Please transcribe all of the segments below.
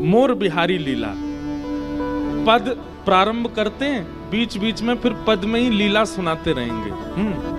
मोर बिहारी लीला। पद प्रारंभ करते हैं, बीच बीच में फिर पद में ही लीला सुनाते रहेंगे।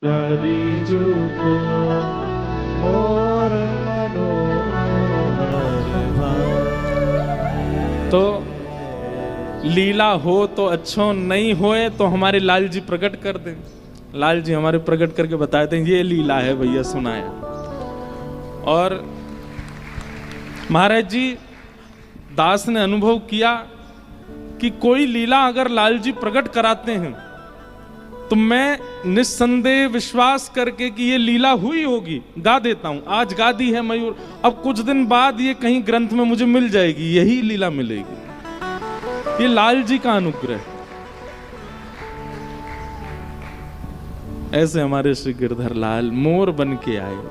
प्यारी जुको मोर तो लीला हो तो अच्छो, नहीं होए तो हमारे लाल जी प्रकट कर दें। लाल जी हमारे प्रकट करके बताए थे ये लीला है भैया, सुनाया। और महाराज जी दास ने अनुभव किया कि कोई लीला अगर लाल जी प्रकट कराते हैं तो मैं निस्संदेह विश्वास करके कि ये लीला हुई होगी गा देता हूं। आज गा दी है मयूर, अब कुछ दिन बाद ये कहीं ग्रंथ में मुझे मिल जाएगी, यही लीला मिलेगी। ये लाल जी का अनुग्रह। ऐसे हमारे श्री गिरधर लाल मोर बन के आए।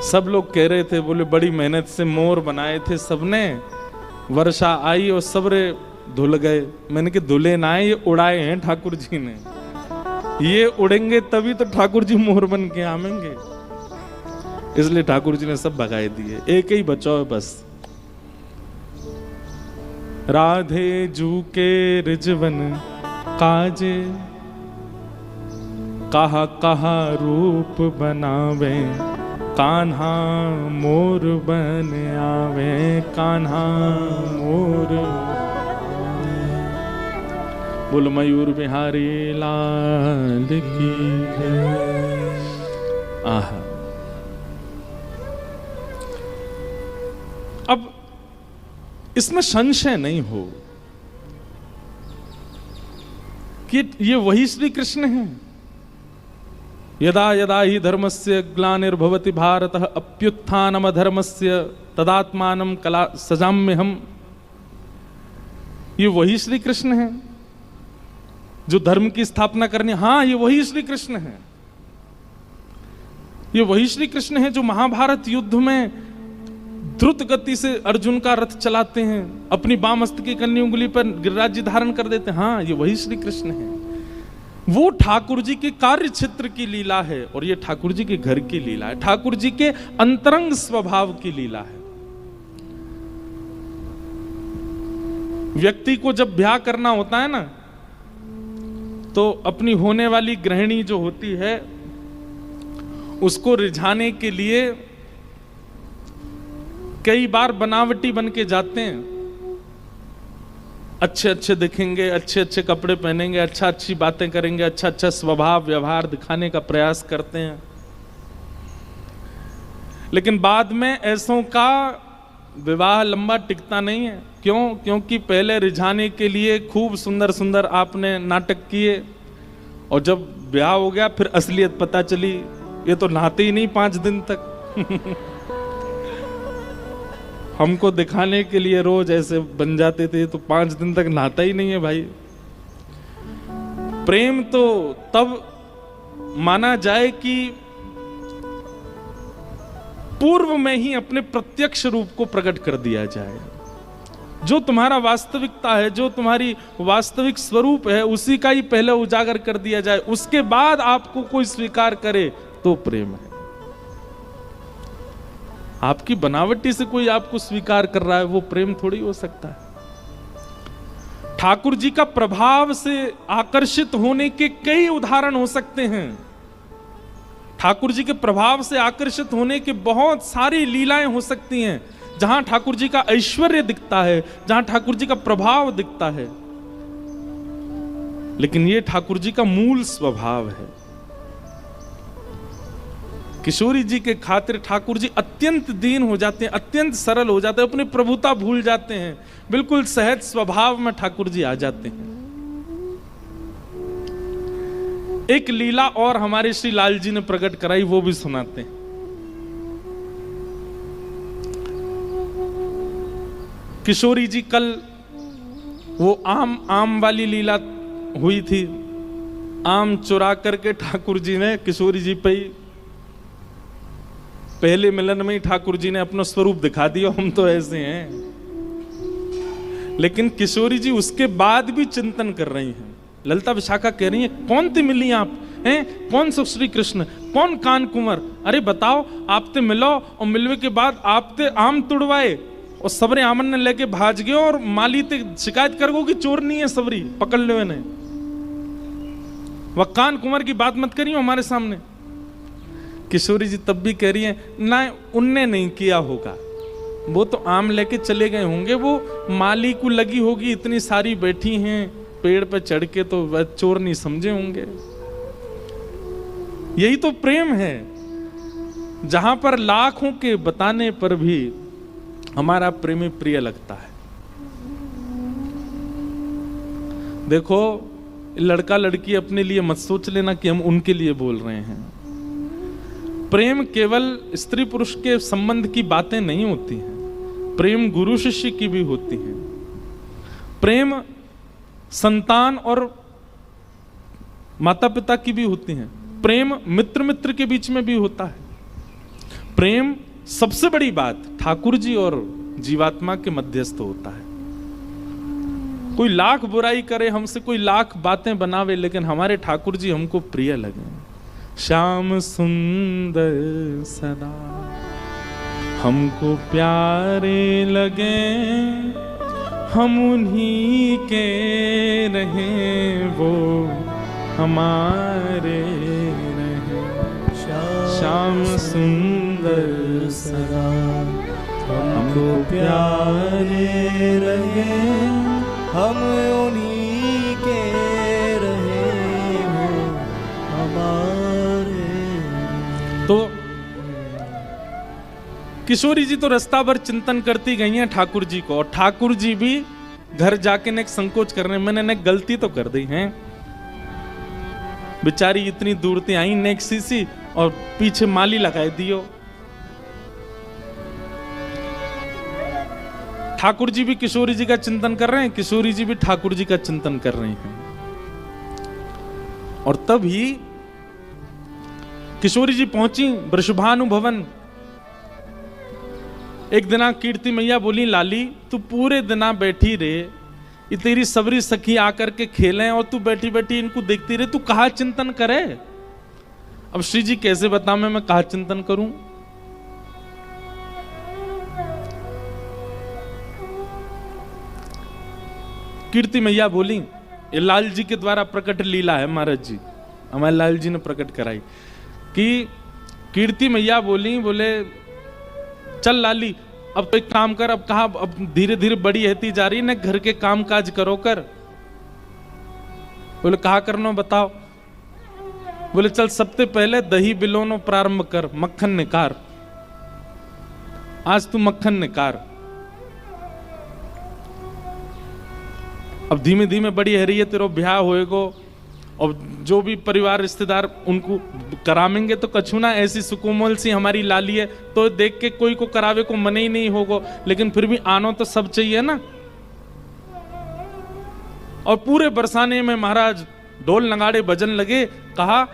सब लोग कह रहे थे, बोले बड़ी मेहनत से मोर बनाए थे सबने, वर्षा आई और सबरे धुल गए। मैंने कि धुले ना है, ये उड़ाए हैं ठाकुर जी ने। ये उड़ेंगे तभी तो ठाकुर जी मोर बन के आवेंगे, इसलिए ठाकुर जी ने सब भगाए दिए। एक ही बचाओ है बस। राधे जू के रिजवन काजे, कहा कहा रूप बनावे, कान्हा मोर बन आवे, कान्हा मोर। बोल मयूर बिहारी लाल की जय। आहा। अब इसमें संशय नहीं हो कि ये वही श्री कृष्ण हैं। यदा यदा ही धर्मस्य ग्लानिर्भवति भारत अप्युत्थानम अधर्मस्य तदात्मानं कला सजाम्यहम्। ये वही श्री कृष्ण हैं जो धर्म की स्थापना करने। हाँ, ये वही श्री कृष्ण है। ये वही श्री कृष्ण है जो महाभारत युद्ध में द्रुत गति से अर्जुन का रथ चलाते हैं, अपनी बामस्त की कन्या उंगली पर गिरिराज धारण कर देते हैं। हाँ, ये वही श्री कृष्ण है। वो ठाकुर जी के कार्य क्षेत्र की लीला है और ये ठाकुर जी के घर की लीला है, ठाकुर जी के अंतरंग स्वभाव की लीला है। व्यक्ति को जब ब्याह करना होता है ना, तो अपनी होने वाली गृहिणी जो होती है उसको रिझाने के लिए कई बार बनावटी बन के जाते हैं। अच्छे अच्छे दिखेंगे, अच्छे अच्छे कपड़े पहनेंगे, अच्छा अच्छी बातें करेंगे, अच्छा अच्छा स्वभाव व्यवहार दिखाने का प्रयास करते हैं। लेकिन बाद में ऐसों का विवाह लंबा टिकता नहीं है। क्यों? क्योंकि पहले रिझाने के लिए खूब सुंदर सुंदर आपने नाटक किए और जब ब्याह हो गया फिर असलियत पता चली, ये तो नहाते ही नहीं 5 दिन तक। हमको दिखाने के लिए रोज ऐसे बन जाते थे, तो 5 दिन तक नहाता ही नहीं है भाई। प्रेम तो तब माना जाए कि पूर्व में ही अपने प्रत्यक्ष रूप को प्रकट कर दिया जाए। जो तुम्हारा वास्तविकता है, जो तुम्हारी वास्तविक स्वरूप है, उसी का ही पहले उजागर कर दिया जाए, उसके बाद आपको कोई स्वीकार करे तो प्रेम है। आपकी बनावटी से कोई आपको स्वीकार कर रहा है, वो प्रेम थोड़ी हो सकता है। ठाकुर जी का प्रभाव से आकर्षित होने के कई उदाहरण हो सकते हैं। ठाकुर जी के प्रभाव से आकर्षित होने के बहुत सारी लीलाएं हो सकती हैं, जहां ठाकुर जी का ऐश्वर्य दिखता है, जहां ठाकुर जी का प्रभाव दिखता है। लेकिन यह ठाकुर जी का मूल स्वभाव है। किशोरी जी के खातिर ठाकुर जी अत्यंत दीन हो जाते हैं, अत्यंत सरल हो जाते हैं, अपनी प्रभुता भूल जाते हैं, बिल्कुल सहज स्वभाव में ठाकुर जी आ जाते हैं। एक लीला और हमारे श्री लाल जी ने प्रकट कराई, वो भी सुनाते हैं। किशोरी जी कल वो आम वाली लीला हुई थी। आम चुरा करके ठाकुर जी ने किशोरी जी पे पहले मिलन में ही ठाकुर जी ने अपना स्वरूप दिखा दिया, हम तो ऐसे हैं। लेकिन किशोरी जी उसके बाद भी चिंतन कर रही हैं। ललिता विशाखा कह रही है, कौन ते मिली आप हैं? कौन सो श्री कृष्ण, कौन कान कुंवर? अरे बताओ, आप ते मिलो और मिलने के बाद आप ते आम तुड़वाए और सबरे आमन ने लेके भाज गए और माली ते शिकायत कर गो कि चोर नहीं है, सबरी पकड़ ले। वक्कान कुंवर की बात मत करियो हमारे सामने। किशोरी जी तब भी कह रही हैं ना, उनने नहीं किया होगा, वो तो आम लेके चले गए होंगे, वो माली को लगी होगी, इतनी सारी बैठी हैं पेड़ पे चढ़ के, तो वह चोर नहीं समझे होंगे। यही तो प्रेम है, जहां पर लाखों के बताने पर भी हमारा प्रेमी प्रिय लगता है। देखो, लड़का लड़की अपने लिए मत सोच लेना कि हम उनके लिए बोल रहे हैं। प्रेम केवल स्त्री पुरुष के संबंध की बातें नहीं होती हैं, प्रेम गुरु शिष्य की भी होती है। प्रेम संतान और माता पिता की भी होती है। प्रेम मित्र मित्र के बीच में भी होता है। प्रेम सबसे बड़ी बात ठाकुर जी और जीवात्मा के मध्यस्थ होता है। कोई लाख बुराई करे हमसे, कोई लाख बातें बनावे, लेकिन हमारे ठाकुर जी हमको प्रिय लगे। श्याम सुंदर सदा हमको प्यारे लगे, हम उन्हीं के रहें वो हमारे रहें। श्याम सुंदर सदा हमको प्यारे रहे, हम उन्हीं के रहे हो हमारे। तो किशोरी जी तो रास्ता भर चिंतन करती गई हैं ठाकुर जी को, और ठाकुर जी भी घर जाके ने संकोच करने, मैंने ने गलती तो कर दी है, बेचारी इतनी दूर से आई नेक सीसी और पीछे माली लगाए दियो। ठाकुर जी भी किशोरी जी का चिंतन कर रहे हैं, किशोरी जी भी ठाकुर जी का चिंतन कर रही हैं। और तभी किशोरी जी पहुंची वृषभानु भवन। एक दिना कीर्ति मैया बोली, लाली तू पूरे दिना बैठी रे, ये तेरी सबरी सखी आकर के खेलें और तू बैठी बैठी इनको देखती रहे, तू कहाँ चिंतन करे। अब श्री जी कैसे बता मैं कहाँ चिंतन करूं। कीर्ति मैया बोली, ये लाल जी के द्वारा प्रकट लीला है महाराज जी, हमारे लाल जी ने प्रकट कराई। कि कीर्ति मैया बोली, बोले चल लाली अब तो एक काम कर, अब कहा अब धीरे धीरे बड़ी रहती जा रही ना, घर के काम काज करो कर। बोले कहा करना बताओ। बोले चल सबसे पहले दही बिलोनो प्रारंभ कर, मक्खन निकार, आज तू मक्खन निकार। अब धीमे धीमे बड़ी है रही है, तेरा ब्याह होएगो और जो भी परिवार रिश्तेदार उनको करामेंगे, तो कछु ना ऐसी सुकोमल सी हमारी लाली है, तो देख के कोई को करावे को मन ही नहीं होगा, लेकिन फिर भी आनो तो सब चाहिए ना। और पूरे बरसाने में महाराज ढोल नगाड़े भजन लगे। कहा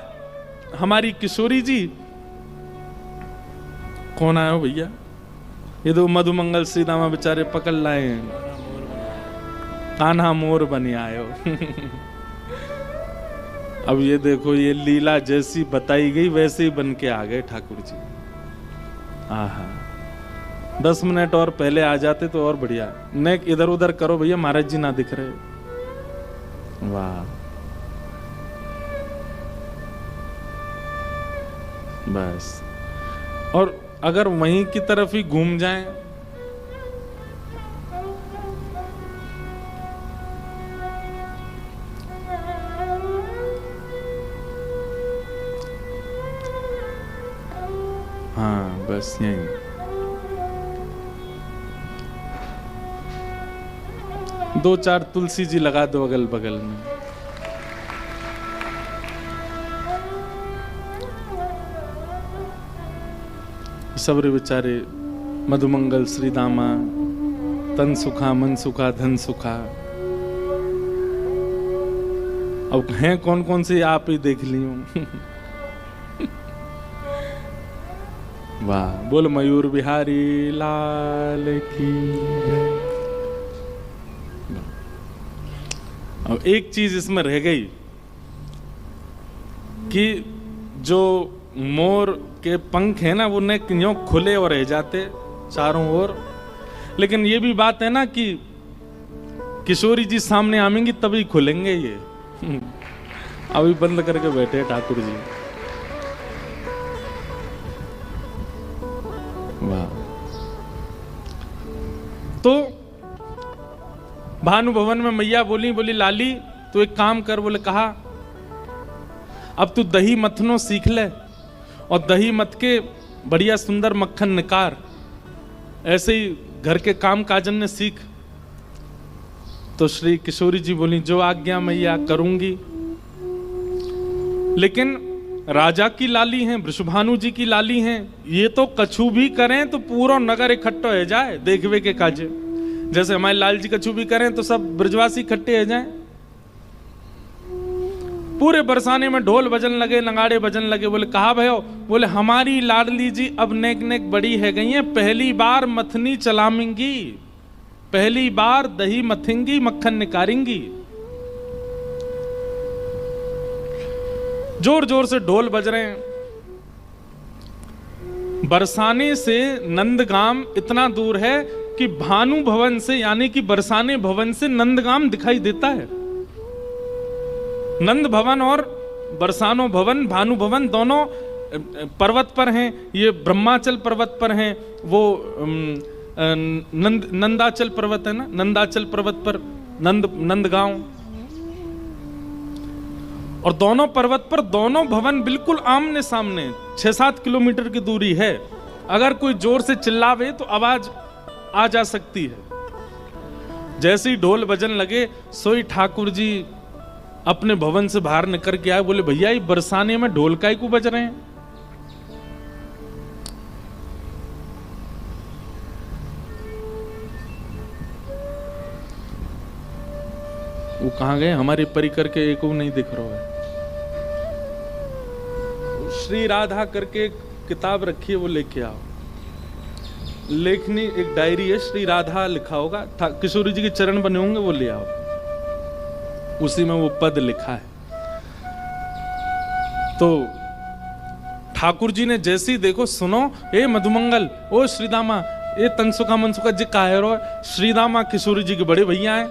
हमारी किशोरी जी, कौन आयो भैया, ये तो मधुमंगल श्री दामा बेचारे पकड़ लाए हैं, कान्हा मोर बने आयो। अब ये देखो, ये लीला जैसी बताई गई वैसे ही बन के आ गए ठाकुर जी। आहा, 10 मिनट और पहले आ जाते तो और बढ़िया। नेक इधर उधर करो भैया, महाराज जी ना दिख रहे। वाह, बस। और अगर वहीं की तरफ ही घूम जाएं, हाँ बस यही। दो चार तुलसी जी लगा दो अगल बगल में। सबरे बेचारे मधुमंगल श्री दामा, तन सुखा मन सुखा धन सुखा। अब हैं कौन कौन से आप ही देख लियो। वाह, बोल मयूर बिहारी लाल की। अब एक चीज इसमें रह गई कि जो मोर के पंख है ना, वो ने क्यों खुले और रह जाते चारों ओर। लेकिन ये भी बात है ना कि किशोरी जी सामने आएंगी तभी खुलेंगे ये। अभी बंद करके बैठे ठाकुर जी। वाह। तो भानु भवन में मैया बोली लाली तू एक काम कर। बोले कहा अब तू दही मथनो सीख ले और दही मथ के बढ़िया सुंदर मक्खन निकार, ऐसे ही घर के काम काजन ने सीख। तो श्री किशोरी जी बोली जो आज्ञा मैया करूंगी। लेकिन राजा की लाली हैं, वृषभानु जी की लाली हैं, ये तो कछु भी करें तो पूरा नगर इकट्ठा हो जाए देखवे के काजे। जैसे हमारे लाल जी कछु भी करें तो सब ब्रजवासी इकट्ठे हो जाएं। पूरे बरसाने में ढोल बजन लगे, नगाड़े बजन लगे। बोले कहा भयो? बोले हमारी लाडली जी अब नेक नेक बड़ी है गई हैं, पहली बार मथनी चलामेंगी, पहली बार दही मथेंगी, मक्खन निकारेंगी। जोर जोर से ढोल बज रहे हैं। बरसाने से नंदगाम इतना दूर है कि भानु भवन से यानी कि बरसाने भवन से नंदगाम दिखाई देता है। नंद भवन और बरसानो भवन, भानु भवन दोनों पर्वत पर हैं। ये ब्रह्माचल पर्वत पर हैं, वो नंदाचल पर्वत है ना, नंदाचल पर्वत पर नंदगांव। और दोनों पर्वत पर दोनों भवन बिल्कुल आमने सामने, 6-7 किलोमीटर की दूरी है। अगर कोई जोर से चिल्लावे तो आवाज आ जा सकती है। जैसे ही ढोल बजन लगे सोई ठाकुर जी अपने भवन से बाहर निकल के आए। बोले भैया ये बरसाने में ढोल काहे को बज रहे हैं? वो कहां गए? हमारे परिकर के एक नहीं दिख रहा है। श्री राधा करके एक किताब रखी है, वो लेके आओ। लेखनी एक डायरी है, श्री राधा लिखा होगा, किशोरी जी के चरण बने होंगे, वो ले आओ। उसी में वो पद लिखा है। तो ठाकुर जी ने जैसे ही देखो, सुनो ए मधुमंगल, ओ श्रीदामा, ए तनसुका मनसुका जी काहे रो? श्रीदामा किशोरी जी के बड़े भैया हैं।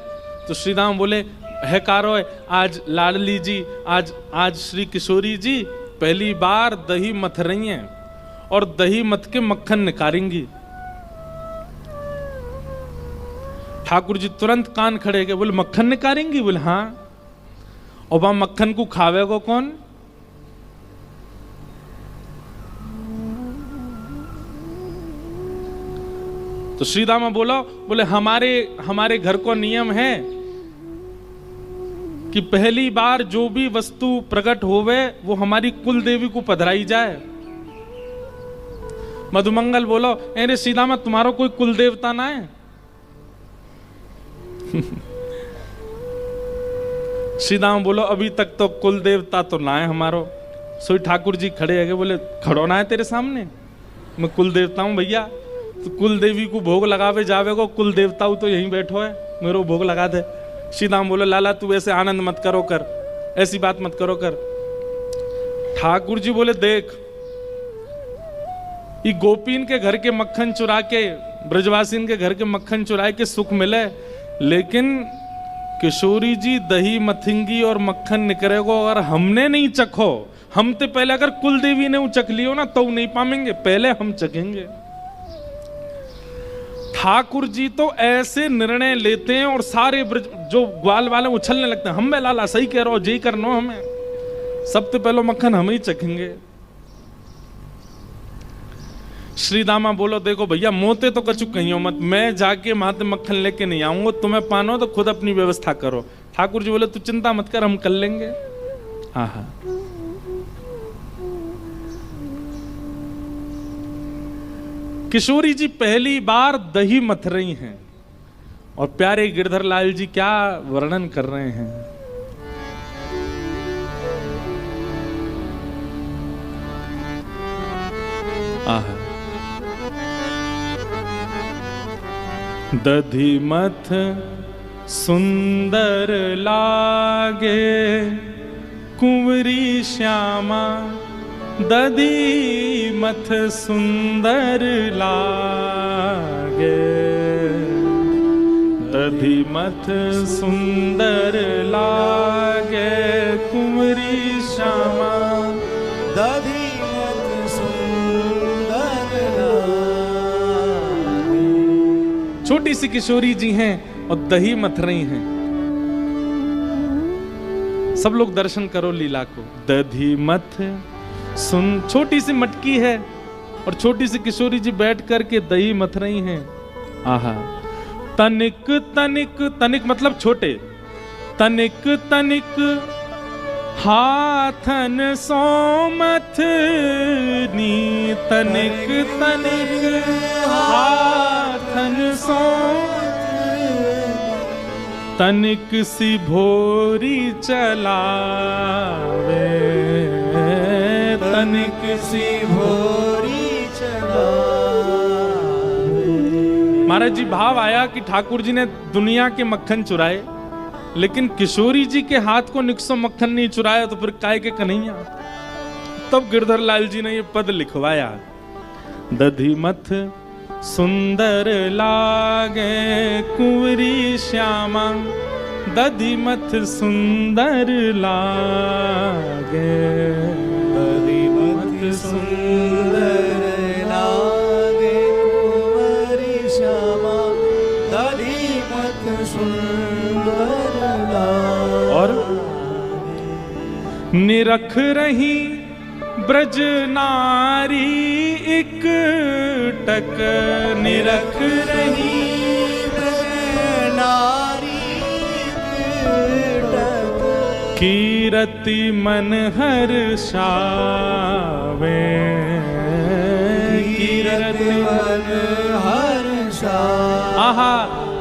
तो श्रीदाम बोले है कारो है, आज लाडली जी, आज श्री किशोरी जी पहली बार दही मथ रही हैं और दही मथ के मक्खन निकारेंगी। ठाकुर जी तुरंत कान खड़े गए। बोले मक्खन निकारेंगी? बोले हाँ। और वहां मक्खन को खावेगा कौन? तो श्रीदामा बोले हमारे घर को नियम है कि पहली बार जो भी वस्तु प्रकट होवे वो हमारी कुल देवी को पधराई जाए। मधुमंगल बोलो अरे श्रीदामा तुम्हारा कोई कुल देवता ना है? श्रीदामा बोलो अभी तक तो कुल देवता तो ना है हमारो। सोई ठाकुर जी खड़े है, बोले खड़ो ना है तेरे सामने, मैं कुल देवता हूं भैया। तो कुल देवी को भोग लगावे जावे को, कुल देवता तो यहीं बैठो है, मेरे को भोग लगा दे। श्रीदाम बोले लाला तू ऐसे आनंद मत करो कर, ऐसी बात मत करो कर। ठाकुर जी बोले देख, ये गोपीन के घर के मक्खन चुरा के, ब्रजवासीन के घर के मक्खन चुरा के सुख मिले, लेकिन किशोरी जी दही मथिंगी और मक्खन निकलेगो अगर हमने नहीं चखो, हम तो पहले अगर कुल देवी ने चख लियो ना तो नहीं पाएंगे, पहले हम चखेंगे। ठाकुर जी तो ऐसे निर्णय लेते हैं और सारे जो ग्वाल वाले उछलने लगते हैं, हम लाला सही कह रहे हो, जी करनो हमें, सबसे पहले मक्खन हम ही चखेंगे। श्रीदामा बोलो देखो भैया मोते तो कछु कहियो मत, मैं जाके माते मक्खन लेके नहीं आऊंगा, तुम्हें पानो तो खुद अपनी व्यवस्था करो। ठाकुर जी बोले तू चिंता मत कर, हम कर लेंगे। हाँ हाँ। किशोरी जी पहली बार दही मथ रही हैं और प्यारे गिरधर लाल जी क्या वर्णन कर रहे हैं। आहा। दधी मथ सुंदर लागे कुंवरी श्यामा, दधी मथ सुंदर लागे, दधी मथ सुंदर लागे कुंवरी सी किशोरी जी हैं और दही मथ रही हैं। सब लोग दर्शन करो लीला को। दधी मथ सुन, छोटी सी मटकी है और छोटी सी किशोरी जी बैठ करके दही मथ रही हैं। आहा, तनिक तनिक, तनिक मतलब छोटे, तनिक तनिक हाथन सो मथनी, तनिक तनिक हाथन सो, तनिक सी भोरी चलावे, तनिक सी भोरी चलावे। महाराज जी भाव आया कि ठाकुर जी ने दुनिया के मक्खन चुराए, लेकिन किशोरी जी के हाथ को निक्सो मक्खन नहीं चुराया, तो फिर काय के कन्हैया। तब गिरधर लाल जी ने ये पद लिखवाया, दधी मथ सुंदर लागे कुंवरी श्यामा, दधी मथ सुंदर लागे, दधी मथ सुंदर लागे कुंवरी श्यामा, दधी मथ सुंदर लागे। और निरख रही ब्रज नारी एक टक, निरख रही ब्रज नारी एक टक, कीरति मन हर्षावे, कीरति मन हर्षावे। आहा,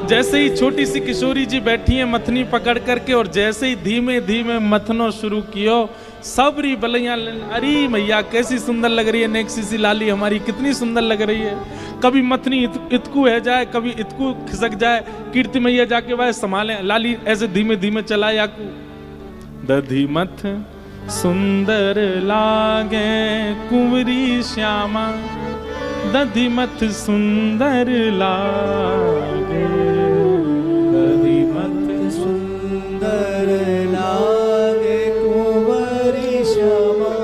जैसे ही छोटी सी किशोरी जी बैठी है मथनी पकड़ करके, और जैसे ही धीमे धीमे मथनो शुरू कियो, सबरी बलैया, अरे मैया कैसी सुंदर लग रही है, नेक्सी सी लाली हमारी कितनी सुंदर लग रही है। कभी मथनी इतकू है जाए, कभी इतकू खिसक जाए, कीर्ति मैया जाके वह संभाले, लाली ऐसे धीमे धीमे चलाए याकू। दधी मथ सुंदर लागे कुंवरी श्यामा, दधी मथ सुंदर लागे, दधी मथ सुंदर लागे कुंवरी श्यामा,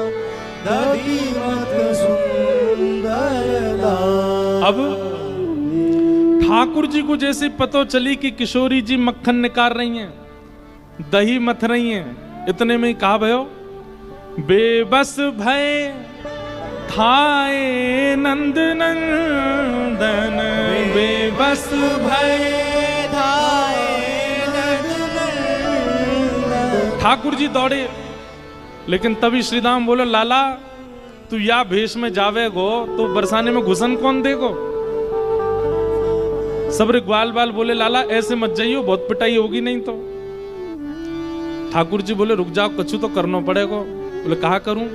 दधी मथ सुंदर लागे। अब ठाकुर जी को जैसे पतो चली कि किशोरी जी मक्खन निकाल रही हैं, दही मथ रही हैं, इतने में ही कहा भयो, बेबस भय थाए नंद नंदन, बेबस भय थाए नंद नंदन। ठाकुर जी दौड़े, लेकिन तभी श्रीदाम बोलो, लाला तू या भेष में जावे गो तो बरसाने में घुसन कौन देगो। सबरे ग्वाल बाल बोले, लाला ऐसे मत जाइयो, बहुत पिटाई होगी नहीं तो। ठाकुर जी बोले, रुक जाओ, कछु तो करना पड़ेगा। बोले, कहा करूं?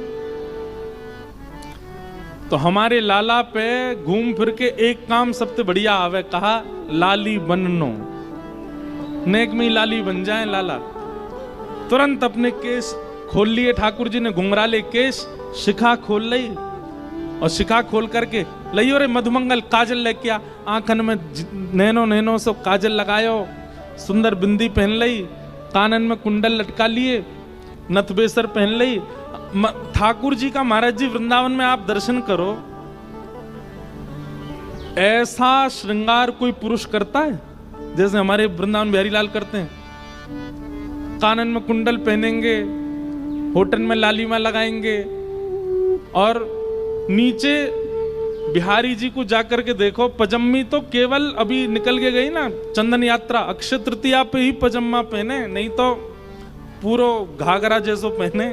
तो हमारे लाला पे घूम फिर के एक काम सबसे बढ़िया आवे, कहा लाली बननो, नेक में लाली बन जाए लाला। तुरंत अपने केस खोल लिए ठाकुर जी ने, घुंघराले केश, शिखा खोल ली, और शिखा खोल करके लियो रे मधुमंगल काजल लेके आ, आंखन में नैनो नैनो सो काजल लगायो, सुंदर बिंदी पहन ली, कानन में कुंडल लटका लिए, नथबेसर पहन ली। ठाकुर जी का महाराज जी वृंदावन में आप दर्शन करो, ऐसा श्रृंगार कोई पुरुष करता है जैसे हमारे वृंदावन बिहारी लाल करते हैं। कानन में कुंडल पहनेंगे, होठन में लालिमा लगाएंगे, और नीचे बिहारी जी को जाकर के देखो, पजम्मी तो केवल अभी निकल के गई ना चंदन यात्रा, अक्षय तृतीया पे ही पजम्मा पहने, नहीं तो पूरो घाघरा जैसो पहने।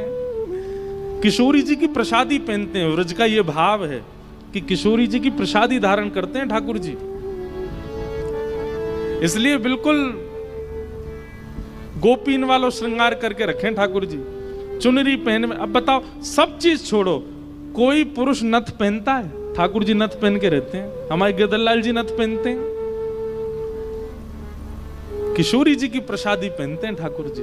किशोरी जी की प्रसादी पहनते हैं, व्रज का ये भाव है कि किशोरी जी की प्रसादी धारण करते हैं ठाकुर जी, इसलिए बिल्कुल गोपीन वालों श्रृंगार करके रखें ठाकुर जी। चुनरी पहन में, अब बताओ सब चीज छोड़ो, कोई पुरुष नथ पहनता है? ठाकुर जी नथ पहन के रहते हैं, हमारे गिरधरलाल जी नथ पहनते हैं, किशोरी जी की प्रसादी पहनते हैं ठाकुर जी।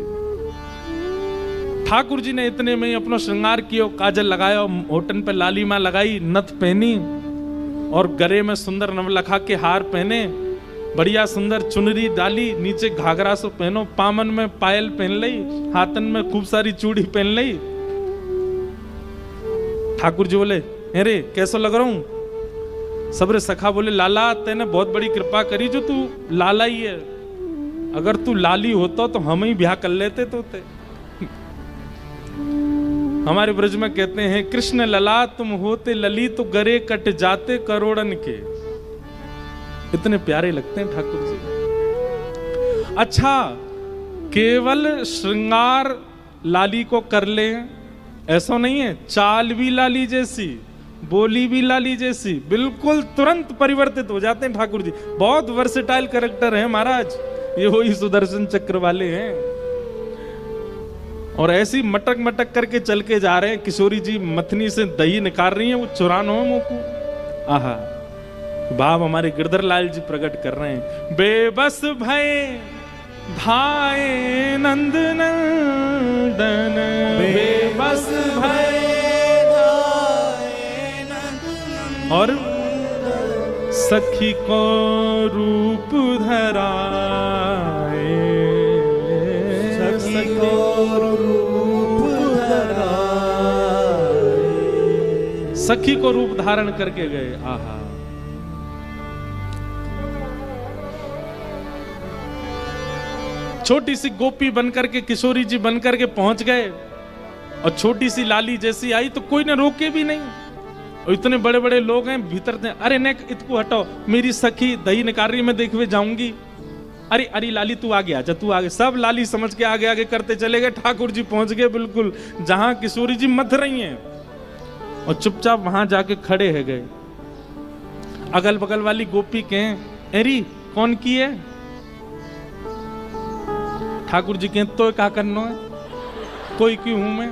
ठाकुर जी ने इतने में ही अपना श्रृंगार किया, काजल लगाया, होठन पे लालिमा लगाई, नथ पहनी, और गले में सुंदर नवलखा के हार पहने, बढ़िया सुंदर चुनरी डाली, नीचे घाघरा सो पहनो, पामन में पायल पहन ली, हाथन में खूब सारी चूड़ी पहन ली। ठाकुर जी बोले, अरे कैसा लग रहा हूं? सबरे सखा बोले लाला तेने बहुत बड़ी कृपा करी जो तू लाला ही है, अगर तू लाली होता तो हम ही ब्याह कर लेते तो ते। हमारे ब्रज में कहते हैं कृष्ण लला तुम होते लली तो गरे कट जाते करोड़न के। इतने प्यारे लगते हैं ठाकुर जी। अच्छा केवल श्रृंगार लाली को कर ले ऐसा नहीं है, चाल भी लाली जैसी, बोली भी लाली जैसी, बिल्कुल तुरंत परिवर्तित हो जाते हैं ठाकुर जी। बहुत वर्सेटाइल कैरेक्टर है महाराज, ये वही सुदर्शन चक्र वाले हैं। और ऐसी मटक मटक करके चल के जा रहे हैं, किशोरी जी मथनी से दही निकाल रही हैं, वो चुरानो मुंह को। आहा भाव हमारे गिरधर लाल जी प्रकट कर रहे हैं। बेबस भय धाये नंद नंदन, बेबस भय धाये नंद, और सखी को रूप धराए, सखी को रूप धराए, सखी को रूप धारण करके गए। आहा छोटी सी गोपी बनकर के किशोरी जी बनकर के पहुंच गए, और छोटी सी लाली जैसी आई तो कोई ने रोके भी नहीं। और इतने बड़े बड़े लोग हैं भीतर थे, अरे नेक इतको हटाओ, मेरी सखी दही निकाल रही, मैं देखवे जाऊंगी। अरे अरे लाली तू आगे आजा, तू आगे। सब लाली समझ के आगे आगे करते चले गए। ठाकुर जी पहुंच गए बिल्कुल जहां किशोरी जी मथ रही हैं, और चुपचाप वहां जाके खड़े है गए। अगल बगल वाली गोपी कहें अरे कौन की है? ठाकुर जी कहें तो क्या करना है, कोई क्यों हूं मैं?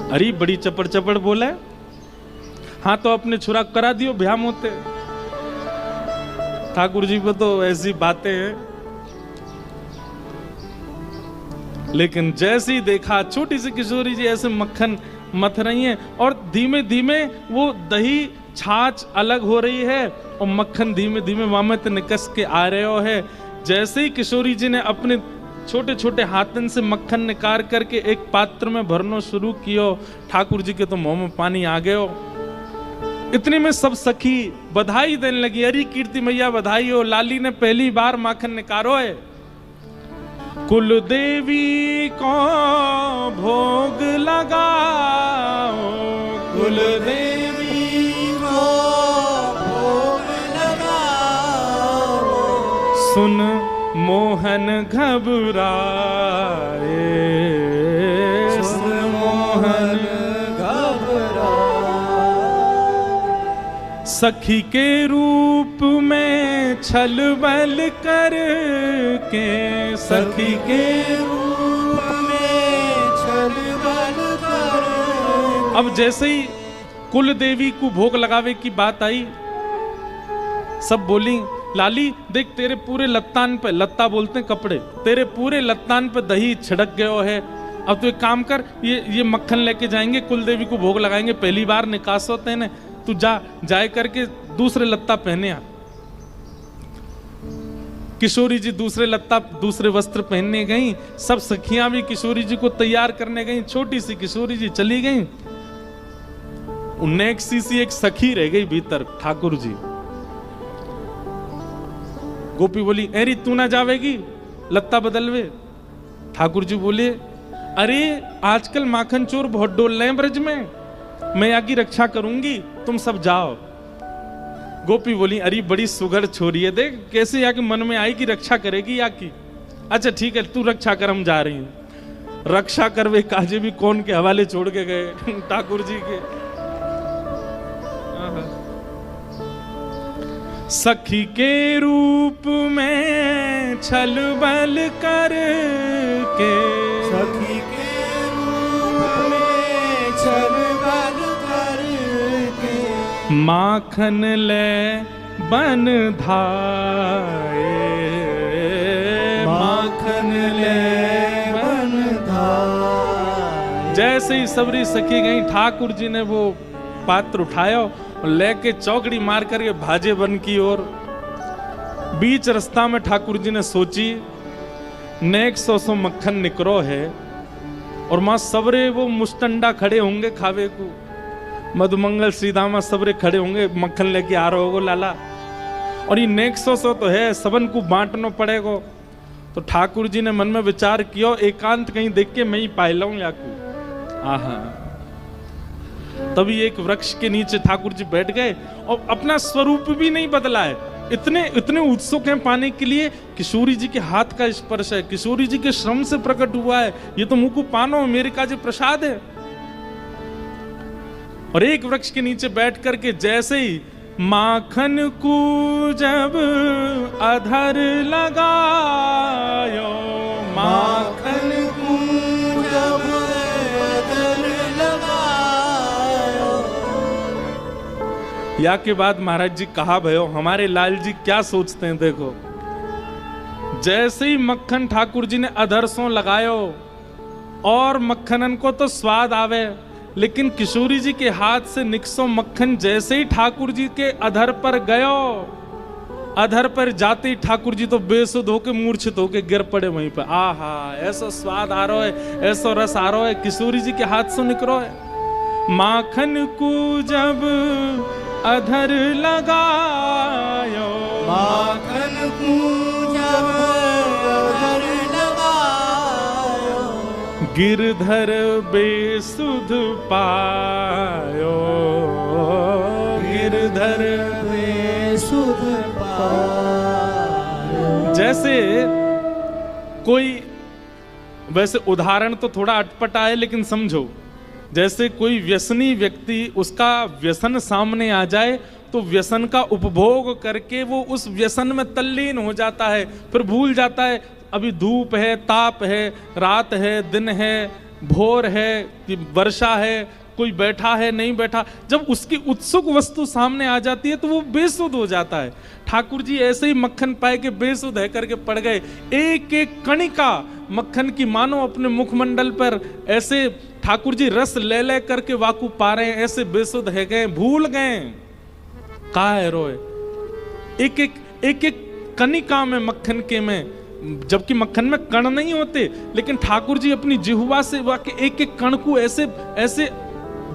अरे बड़ी चपड़ चपड़ बोला है, हाँ तो अपने छुरा करा दियो भ्याम होते। ठाकुर जी को तो ऐसी बातें हैं, लेकिन जैसे ही देखा छोटी सी किशोरी जी ऐसे मक्खन मथ रही हैं, और धीमे धीमे वो दही छाछ अलग हो रही है, और मक्खन धीमे धीमे वामत निकस के आ रहे हो है। जैसे ही किशोरी जी ने अपने छोटे छोटे हाथन से मक्खन निकाल करके एक पात्र में भरना शुरू कियो, ठाकुर जी के तो मुंह में पानी आ गयो। इतने में सब सखी बधाई देने लगी, अरे कीर्ति मैया बधाई हो, लाली ने पहली बार माखन निकालो है। कुल देवी को भोग लगाओ, कुल देवी को भोग लगाओ, सुन मोहन घबराए, सुन मोहन घबराए, सखी के रूप में छल बल करके, सखी के रूप में छल बल करके। अब जैसे ही कुल देवी को भोग लगावे की बात आई, सब बोली लाली देख तेरे पूरे लत्तान पे, लत्ता बोलते हैं कपड़े, तेरे पूरे लत्तान पे दही छिड़क गयो है। अब तो एक काम कर, ये मक्खन लेके जाएंगे, कुल देवी को भोग लगाएंगे, पहली बार निकास होते हैं, तू जाए करके दूसरे लत्ता पहने आ। किशोरी जी दूसरे लत्ता दूसरे वस्त्र पहनने गई, सब सखियां भी किशोरी जी को तैयार करने गई। छोटी सी किशोरी जी चली गई, उन्हें एक सखी रह गई भीतर, ठाकुर जी। गोपी बोली अरे तू ना जावेगी, लत्ता बदलवे। ठाकुर जी बोले अरे आजकल माखन चोर बहुत डोल रहे हैं ब्रज में, मैं यहाँ की रक्षा करूंगी, तुम सब जाओ। गोपी बोली अरे बड़ी सुगर छोरी है, देख कैसे यहाँ के मन में आई कि रक्षा करेगी यहाँ की। अच्छा ठीक है तू रक्षा कर, हम जा रही हैं। रक्षा करवे काजे भी कौन के हवाले छोड़ के गए? ठाकुर जी के। सखी के रूप में छल बल करके, सखी के रूप में छल बल करके, माखन ले बन धाए, माखन ले बन धाए। जैसे ही सबरी सखी गई, ठाकुर जी ने वो पात्र उठाया और लेके चौकड़ी मार करके भाजे बन की ओर। बीच रास्ता में ठाकुर जी ने सोची नेक 100 मक्खन निकरो है, और मां सबरे वो मुस्टंडा खड़े होंगे खावे को। मधुमंगल श्रीदामा सबरे खड़े होंगे, मक्खन लेके आ रहे होगो लाला, और ये नेक्सो सो तो है, सबन को बांटना पड़ेगा। तो ठाकुर जी ने मन में विचार किया, एकांत कहीं देख के मैं ही पाए लाऊं याकू। आहा, तभी एक वृक्ष के नीचे ठाकुर जी बैठ गए और अपना स्वरूप भी नहीं बदला है, इतने उत्सुक हैं पाने के लिए। किशोरी जी के हाथ का स्पर्श है, किशोरी जी के श्रम से प्रकट हुआ है, ये तो मुंह को पानो मेरे का जो प्रसाद है। और एक वृक्ष के नीचे बैठ करके जैसे ही माखन को जब अधर लगायो, माखन को जब अधर लगायो। या के बाद महाराज जी कहा भयो, हमारे लाल जी क्या सोचते हैं देखो। जैसे ही मक्खन ठाकुर जी ने अधर सो लगायो और मक्खनन को तो स्वाद आवे, लेकिन किशोरी जी के हाथ से निकसो मक्खन जैसे ही ठाकुर जी के अधर पर गयो, अधर पर जाते ही ठाकुर जी तो बेसुध होके मूर्छित होके गिर पड़े वहीं पर। आहा, ऐसा स्वाद आ रहा है, ऐसा रस आ रहा है, किशोरी जी के हाथ से निकलो है। माखन को जब अधर लगायो, माखन को जब अधर लगायो, गिरधर बेसुध पायो, गिरधर बेसुध पायो। जैसे कोई, वैसे उदाहरण तो थोड़ा अटपटा है लेकिन समझो, जैसे कोई व्यसनी व्यक्ति, उसका व्यसन सामने आ जाए तो व्यसन का उपभोग करके वो उस व्यसन में तल्लीन हो जाता है, फिर भूल जाता है अभी धूप है, ताप है, रात है, दिन है, भोर है, वर्षा है, कोई बैठा है नहीं बैठा। जब उसकी उत्सुक वस्तु सामने आ जाती है तो वो बेसुध हो जाता है। ठाकुर जी ऐसे ही मक्खन पाए के बेसुध है करके पड़ गए। एक एक कणिका मक्खन की मानो अपने मुखमंडल पर ऐसे ठाकुर जी रस ले ले करके वाकू पा रहे हैं, ऐसे बेसुध है गए, भूल गए कहा है रोए। एक एक कणिका में मक्खन के में, जबकि मक्खन में कण नहीं होते, लेकिन ठाकुर जी अपनी जिह्वा से वाके एक एक कण को ऐसे ऐसे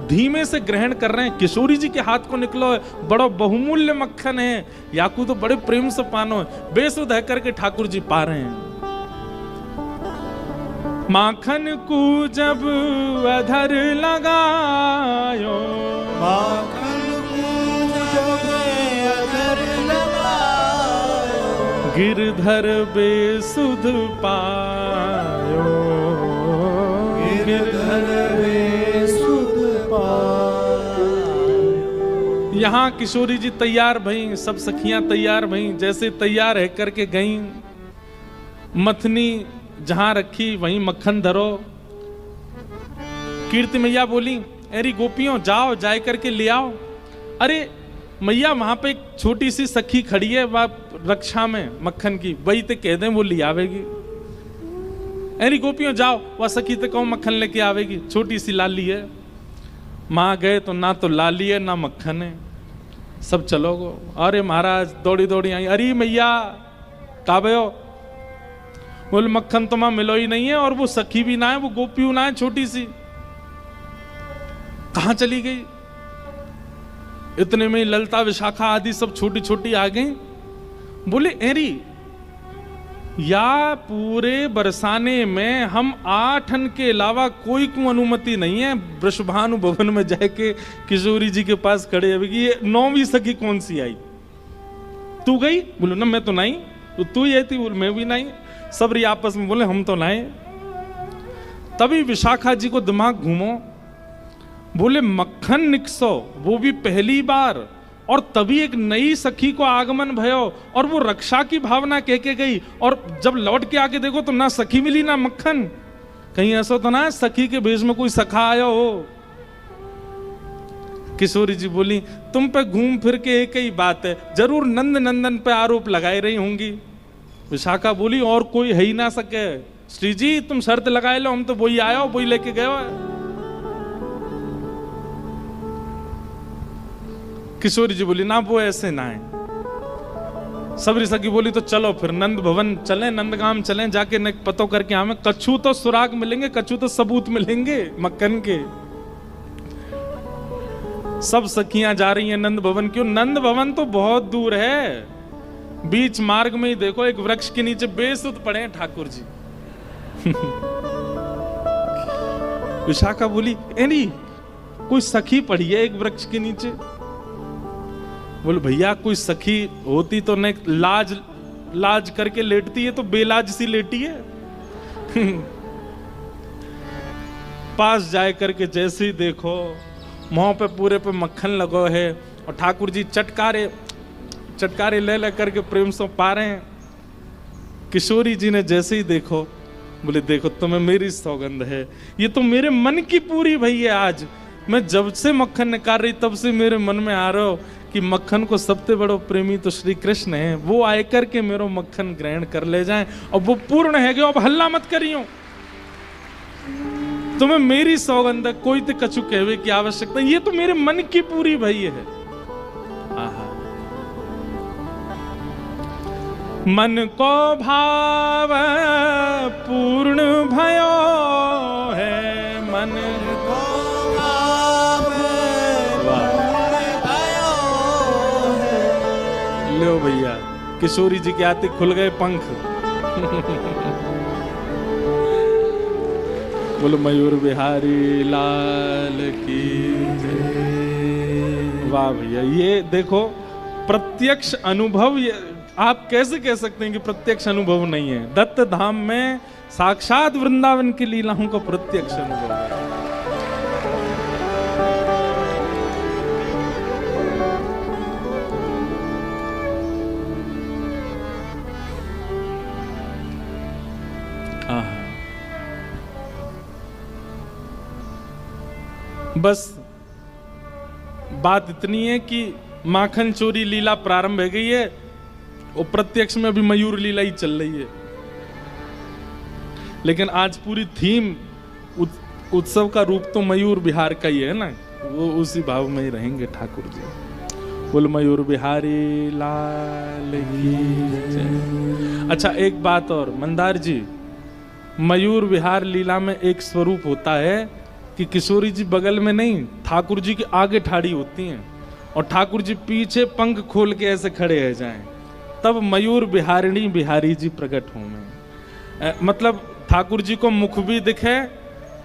धीमे से ग्रहण कर रहे हैं। किशोरी जी के हाथ को निकलो है, बड़ा बहुमूल्य मक्खन है, याकू तो बड़े प्रेम से पानो है, बेसुध है करके ठाकुर जी पा रहे हैं। माखन को जब अधर लगायो, माखन को जब अधर लगायो, गिरधर बेसुध पायो, गिरधर बेसुध पायो। यहाँ किशोरी जी तैयार भई, सब सखियां तैयार भई, जैसे तैयार है करके गई, मथनी जहां रखी वहीं मक्खन धरो। कीर्ति मैया बोली, अरे गोपियों जाओ, जाए करके ले आओ। अरे मैया वहां पे एक छोटी सी सखी खड़ी है वह रक्षा में मक्खन की, वही ते कह दें वो ले आवेगी। अरे गोपियों जाओ, वह सखी ते कहो मक्खन लेके आवेगी, छोटी सी लाली है। माँ गए तो ना तो लाली है ना मक्खन है, सब चलोगो। अरे महाराज दौड़ी दौड़ी आई, अरे मैया काबे बोल मक्खन तो मां मिलो ही नहीं है, और वो सखी भी ना है, वो गोपी ना है, छोटी सी, कहां चली गई। इतने में ललता विशाखा आदि सब छोटी छोटी आ गई। बोले एरी या पूरे बरसाने में हम 8 के अलावा कोई को अनुमति नहीं है वृषभानु भवन में जाके किशोरी जी के पास खड़े। अभी ये 9वीं सखी कौन सी आई, तू गई? बोलो ना मैं तो नहीं, तो तू ही आई थी। बोल मैं भी नहीं। सब रही आपस में बोले हम तो नहीं। तभी विशाखा जी को दिमाग घूमो, बोले मक्खन निकसो, वो भी पहली बार, और तभी एक नई सखी को आगमन भयो, और वो रक्षा की भावना कह के गई, और जब लौट के आके देखो तो ना सखी मिली ना मक्खन। कहीं ऐसा तो ना सखी के भेष में कोई सखा आया हो। किशोरी जी बोली तुम पे घूम फिर के एक ही बात है, जरूर नंद नंदन पे आरोप लगाए रही होंगी। विशाखा बोली और कोई है ही ना सके, श्री जी तुम शर्त लगाए लो, हम तो वही आया हो, वही लेके गए हो। किशोरी जी बोली ना वो ऐसे ना है। सबरी सखी बोली तो चलो फिर नंद भवन चलें, नंदगाम चलें, जाके न पतो करके हमें कच्छू तो सुराग मिलेंगे, कच्छू तो सबूत मिलेंगे मक्खन के। सब सखियां जा रही हैं नंद भवन। क्यों? नंद भवन तो बहुत दूर है, बीच मार्ग में ही देखो एक वृक्ष के नीचे बेसुध पड़े हैं ठाकुर जी। विशाखा बोली एनी कोई सखी पड़ी है एक वृक्ष के नीचे? बोले भैया कोई सखी होती तो न लाज लाज करके लेटती है, तो बेलाज सी लेटी है। पास जाए करके जैसे ही देखो मुंह पे पूरे पे मक्खन लगो है और ठाकुर जी चटकारे ले करके प्रेम से पा रहे हैं। किशोरी जी ने जैसे ही देखो बोले देखो तुम्हें मेरी सौगंध है, ये तो मेरे मन की पूरी भई है। आज मैं जब से मक्खन निकाल रही तब से मेरे मन में आ रहा हो कि मक्खन को सबसे बड़ो प्रेमी तो श्री कृष्ण है, वो आए करके मेरो मक्खन ग्रहण कर ले जाएं और वो पूर्ण है गयो। अब हल्ला मत करियो, तुम्हें मेरी सौगंध है, कोई तो कछु कहवे की आवश्यकता, ये तो मेरे मन की पूरी भई है। आहा। मन को भाव पूर्ण भयो है, मन को भाव पूर्ण भयो है। लो भैया किशोरी जी के आते खुल गए पंख। बोलो मयूर बिहारी लाल की जय। वाह भैया, ये देखो प्रत्यक्ष अनुभव। ये आप कैसे कह सकते हैं कि प्रत्यक्ष अनुभव नहीं है? दत्त धाम में साक्षात वृंदावन की लीलाओं का प्रत्यक्ष अनुभव है। बस बात इतनी है कि माखन चोरी लीला प्रारंभ हो गई है और प्रत्यक्ष में अभी मयूर लीला ही चल रही है। लेकिन आज पूरी थीम उत्सव का रूप तो मयूर विहार का ही है ना, वो उसी भाव में ही रहेंगे ठाकुर जी। बोल मयूर बिहारी लाल की जय। अच्छा एक बात और मंदार जी, मयूर विहार लीला में एक स्वरूप होता है कि किशोरी जी बगल में नहीं, ठाकुर जी के आगे ठाड़ी होती हैं और ठाकुर जी पीछे पंख खोल के ऐसे खड़े रह जाएं, तब मयूर बिहारिणी बिहारी जी प्रकट होंगे। मतलब ठाकुर जी को मुख भी दिखे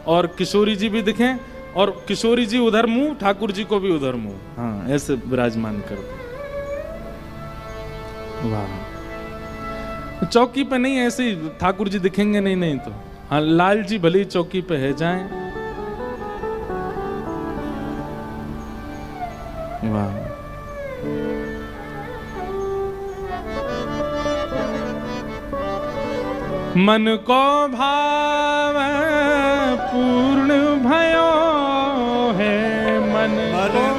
और किशोरी जी भी दिखें, और किशोरी जी उधर मुंह, ठाकुर जी को भी उधर मुंह, हाँ ऐसे विराजमान कर दो। वाह, चौकी पे नहीं ऐसे ही ठाकुर जी दिखेंगे नहीं तो हाँ लाल जी भले चौकी पे है जाएं। वाह, मन को भाव पूर्ण भयो है, मन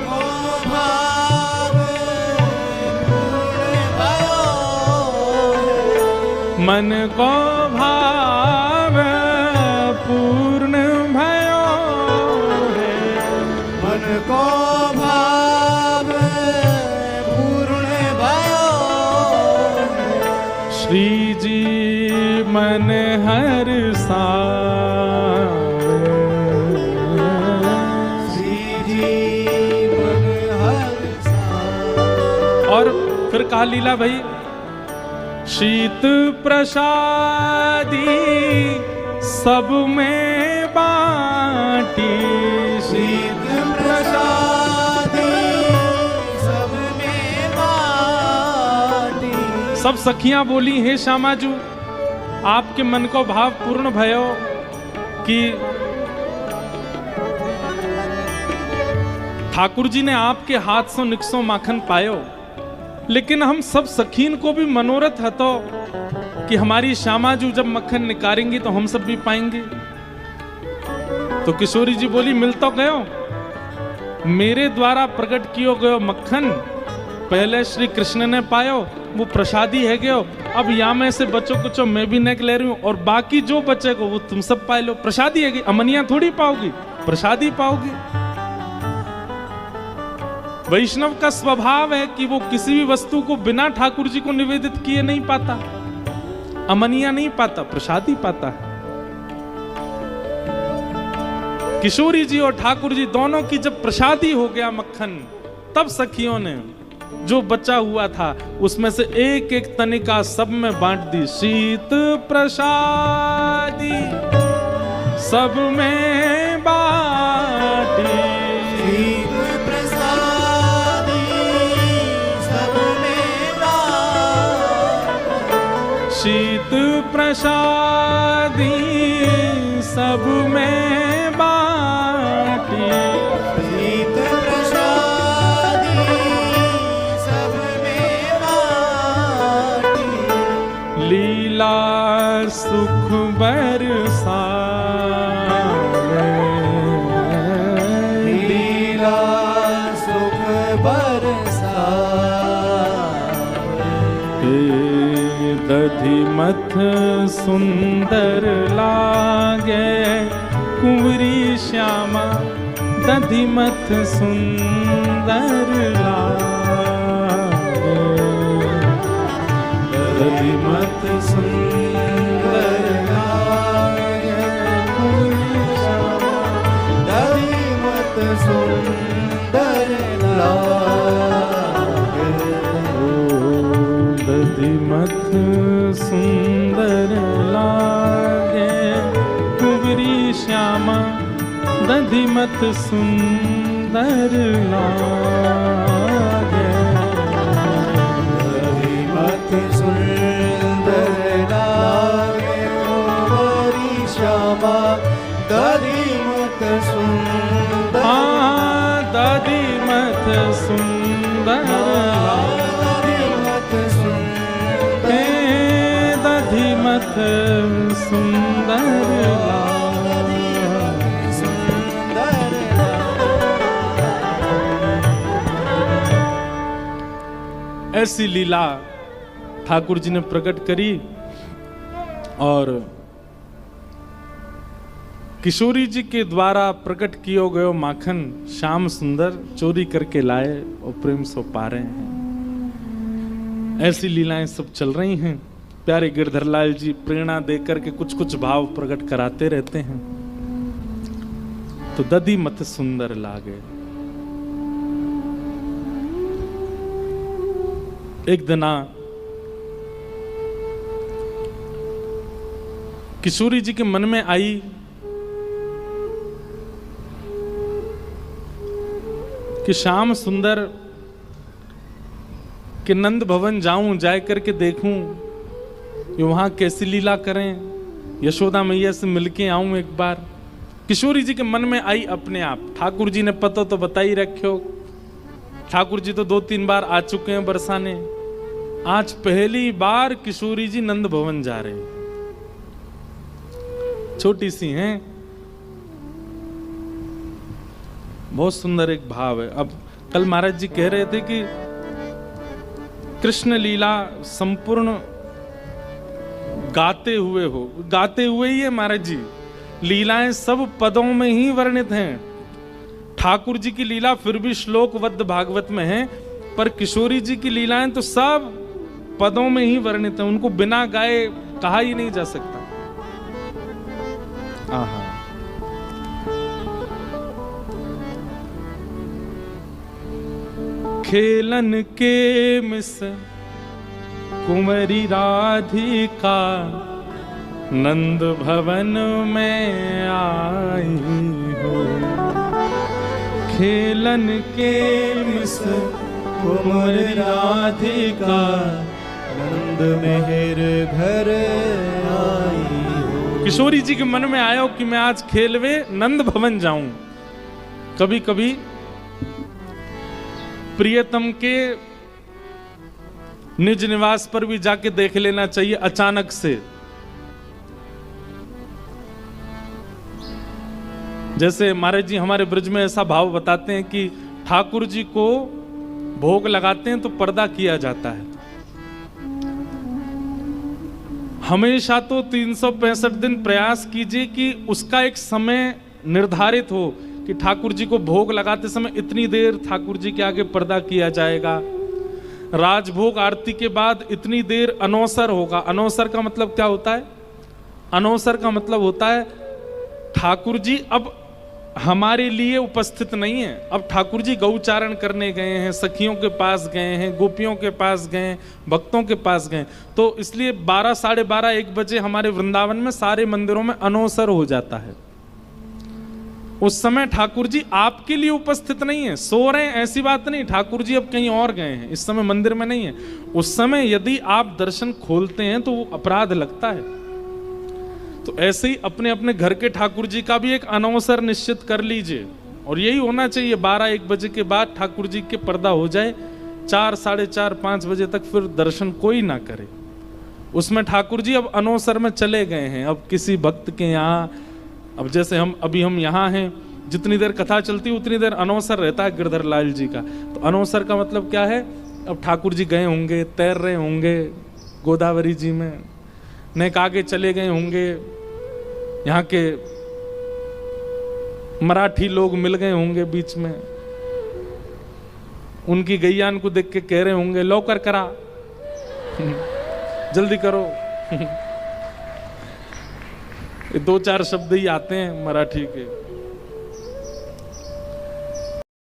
को भाव पूर्ण भयो है। मन को भाव पूर्ण भयो है, मन को भाव पूर्ण भयो है। श्री जी मन हर्षावे, श्री जी मन हर्षावे। और फिर कहा लीला भाई, शीत प्रसादी सब में बाटी, शीत प्रसादी सब में बाटी। सब सखियां बोली हे श्यामाजू आपके मन को भाव पूर्ण भयो कि ठाकुर जी ने आपके हाथ से निक्सो माखन पायो, लेकिन हम सब सखीन को भी मनोरथ है तो कि हमारी श्यामाजू जब मक्खन निकालेंगी तो हम सब भी पाएंगे। तो किशोरी जी बोली मिल तो गयो, मेरे द्वारा प्रकट कियो गयो मक्खन पहले श्री कृष्ण ने पायो, वो प्रसादी है गयो। अब यहाँ में से बच्चों कुछ मैं भी नेक ले रही हूँ और बाकी जो बचेगा वो तुम सब पाए लो। प्रसादी है, अमनिया थोड़ी पाओगी, प्रसादी पाओगी। वैष्णव का स्वभाव है कि वो किसी भी वस्तु को बिना ठाकुर जी को निवेदित किए नहीं पाता, अमनिया नहीं पाता, प्रसादी पाता है। किशोरी जी और ठाकुर जी दोनों की जब प्रसादी हो गया मक्खन, तब सखियों ने जो बचा हुआ था उसमें से एक एक तनिका सब में बांट दी। शीत प्रसादी सब में बांटी, शीत प्रसादी सब में बांटी, शीत प्रसादी सब में बांटी, शीत प्रसादी सब में बांटी, लीला सुख बरसावे, लीला सुख बरसावे, दधिमथ सुंदर लागे कुंवरी श्यामा, दधिमथ सुंदर लागे, दधिमथ सुंदर लागे कुंवरी श्यामा, दधिमथ सुंदर लागे, दधिमथ सुंदर लागे कुंवरी श्यामा, दधिमथ सुंदर लागे, दधिमथ सुंदर लागे कुंवरी श्यामा, दधिमथ सुंदर, दधिमथ सुंदर दधिमथ सुंदर, दधिमथ सुंदर सुंदर ऐसी लीला ठाकुर जी ने प्रकट करी और किशोरी जी के द्वारा प्रकट किए गए माखन श्याम सुंदर चोरी करके लाए और प्रेम सो पा रहे हैं। ऐसी लीलाएं सब चल रही हैं। प्यारे गिरधरलाल जी प्रेरणा देकर के कुछ कुछ भाव प्रकट कराते रहते हैं। तो दधी मत सुंदर लागे। एक दिना किशोरी जी के मन में आई कि श्याम सुंदर के नंद भवन जाऊं, जाए करके देखूं कि वहां कैसी लीला करें, यशोदा मैया से मिलके आऊं एक बार। किशोरी जी के मन में आई अपने आप। ठाकुर जी ने पता तो बता ही रखो, ठाकुर जी तो 2-3 बार आ चुके हैं बरसाने। आज पहली बार किशोरी जी नंद भवन जा रहे हैं। छोटी सी हैं, बहुत सुंदर एक भाव है। अब कल महाराज जी कह रहे थे कि कृष्ण लीला संपूर्ण गाते हुए हो, गाते हुए ही है महाराज जी। लीलाएं सब पदों में ही वर्णित हैं। ठाकुर जी की लीला फिर भी श्लोकबद्ध भागवत में है, पर किशोरी जी की लीलाएं तो सब पदों में ही वर्णित हैं। उनको बिना गाए कहा ही नहीं जा सकता। आहा, खेलन के मिस कुंवरी राधिका नंद भवन में आई हो। खेलन के मिस कुंवरी राधिका नंद मेहर घर आई हो। किशोरी जी के मन में आया कि मैं आज खेलवे नंद भवन जाऊं। कभी कभी प्रियतम के निज निवास पर भी जाके देख लेना चाहिए अचानक से। जैसे महाराज जी हमारे ब्रज में ऐसा भाव बताते हैं कि ठाकुर जी को भोग लगाते हैं तो पर्दा किया जाता है। हमेशा तो 365 दिन प्रयास कीजिए कि उसका एक समय निर्धारित हो कि ठाकुर जी को भोग लगाते समय इतनी देर ठाकुर जी के आगे पर्दा किया जाएगा। राजभोग आरती के बाद इतनी देर अनौसर होगा। अनौसर का मतलब क्या होता है? अनौसर का मतलब होता है ठाकुर जी अब हमारे लिए उपस्थित नहीं है। अब ठाकुर जी गौचारण करने गए हैं, सखियों के पास गए हैं, गोपियों के पास गए, भक्तों के पास गए, तो इसलिए 12, साढ़े 12, 1 बजे हमारे वृंदावन में सारे मंदिरों में अनौसर हो जाता है। उस समय ठाकुर जी आपके लिए उपस्थित नहीं है, सो रहे हैं ऐसी बात नहीं, ठाकुर जी अब कहीं और गए हैं, इस समय मंदिर में नहीं है। उस समय यदि आप दर्शन खोलते हैं तो वो अपराध लगता है। तो ऐसे ही अपने अपने घर के ठाकुर जी का भी एक अनवसर निश्चित कर लीजिए, और यही होना चाहिए। 12-1 बजे के बाद ठाकुर जी के पर्दा हो जाए, 4, साढ़े 4, 5 बजे तक फिर दर्शन कोई ना करे। उसमें ठाकुर जी अब अनवसर में चले गए हैं। अब किसी भक्त के यहाँ, अब जैसे हम यहाँ हैं, जितनी देर कथा चलती है उतनी देर अनवसर रहता है गिरधर लाल जी का। तो अनवसर का मतलब क्या है, अब ठाकुर जी गए होंगे, तैर रहे होंगे गोदावरी जी में, नेक आगे चले गए होंगे, यहाँ के मराठी लोग मिल गए होंगे बीच में, उनकी गैयान को देख के कह रहे होंगे लौकर करा जल्दी करो ये 2-4 शब्द ही आते हैं मराठी के।